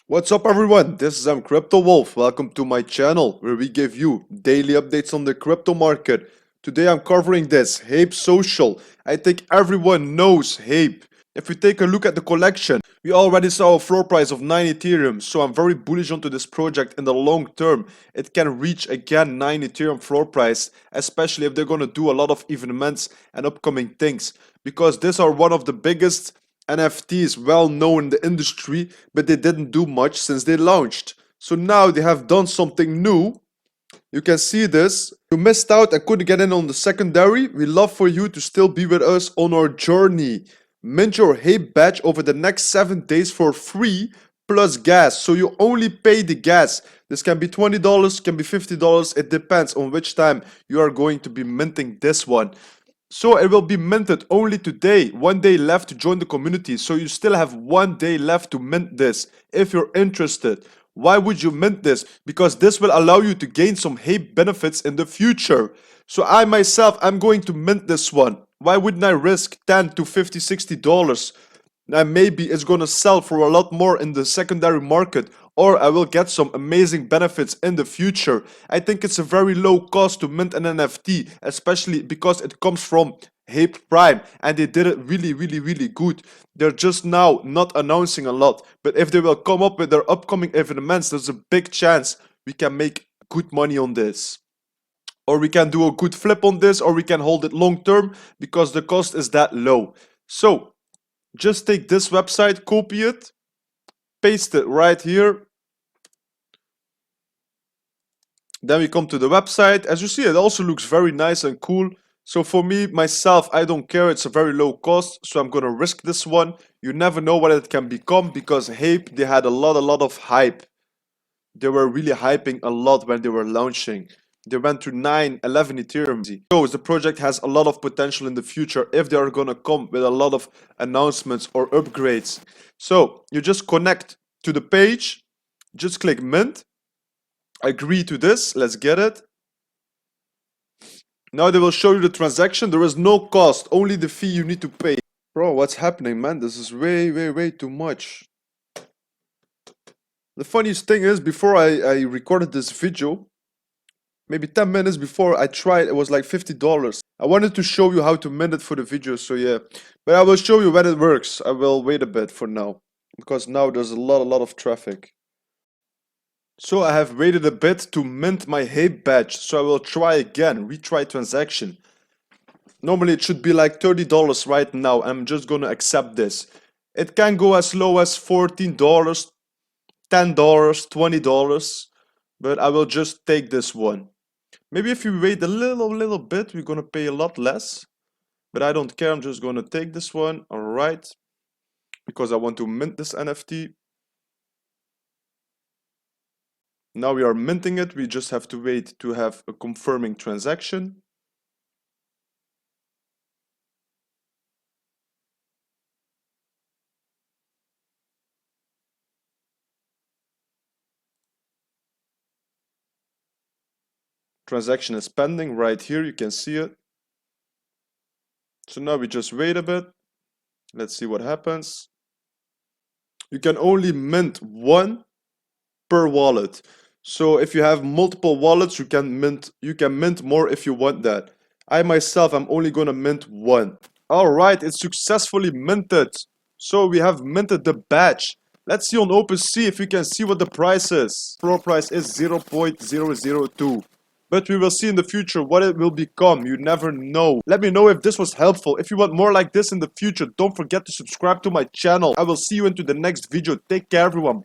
What's up everyone, this is Crypto Wolf. Welcome to my channel where we give you daily updates on the crypto market. Today I'm covering this Hape Social. I think everyone knows Hape. If we take a look at the collection, we already saw a floor price of 9 Ethereum, so I'm very bullish onto this project in the long term. It can reach again 9 Ethereum floor price, especially if they're gonna do a lot of events and upcoming things, because these are one of the biggest NFTs well known in the industry, but they didn't do much since they launched. So now they have done something new. You can see this. You missed out and couldn't get in on the secondary. We love for you to still be with us on our journey. Mint your Hape badge over the next 7 days for free plus gas. So you only pay the gas. This can be $20, can be $50. It depends on which time you are going to be minting this one. So it will be minted only today. 1 day left to join the community. So you still have 1 day left to mint this if you're interested. Why would you mint this? Because this will allow you to gain some Hape benefits in the future. So I myself, I'm going to mint this one. Why wouldn't I risk 10 to 50, $60? And maybe it's gonna sell for a lot more in the secondary market, or I will get some amazing benefits in the future. I think it's a very low cost to mint an NFT, especially because it comes from hapeprime and they did it really good. They're just now not announcing a lot, but if they will come up with their upcoming events, there's a big chance we can make good money on this. Or we can do a good flip on this, or we can hold it long term because the cost is that low. So just take this website, copy it, paste it right here. Then we come to the website. As you see, it also looks very nice and cool. So for me, myself, I don't care. It's a very low cost, so I'm gonna risk this one. You never know what it can become because Hape, they had a lot of hype. They were really hyping a lot when they were launching. They went to 9, 11 Ethereum. So the project has a lot of potential in the future if they are gonna come with a lot of announcements or upgrades. So you just connect to the page, just click mint, agree to this, let's get it. Now they will show you the transaction. There is no cost, only the fee you need to pay. Bro, what's happening, man? This is way too much. The funniest thing is, before I recorded this video, maybe 10 minutes before I tried, it was like $50. I wanted to show you how to mint it for the video, so yeah. But I will show you when it works. I will wait a bit for now, because now there's a lot of traffic. So I have waited a bit to mint my Hape badge, so I will try again, retry transaction. Normally it should be like $30 right now. I'm just gonna accept this. It can go as low as $14, $10, $20, but I will just take this one. Maybe if you wait a little bit, we're gonna pay a lot less, but I don't care. I'm just gonna take this one, all right, because I want to mint this NFT. Now we are minting it. We just have to wait to have a confirming transaction. Transaction is pending right here. You can see it. So now we just wait a bit. Let's see what happens. You can only mint one per wallet. So if you have multiple wallets, you can mint more if you want that. I myself, I'm only gonna mint one. All right, it's successfully minted. So we have minted the badge. Let's see on OpenSea if we can see what the price is. Floor price is 0.002. But we will see in the future what it will become. You never know. Let me know if this was helpful. If you want more like this in the future, don't forget to subscribe to my channel. I will see you into the next video. Take care, everyone.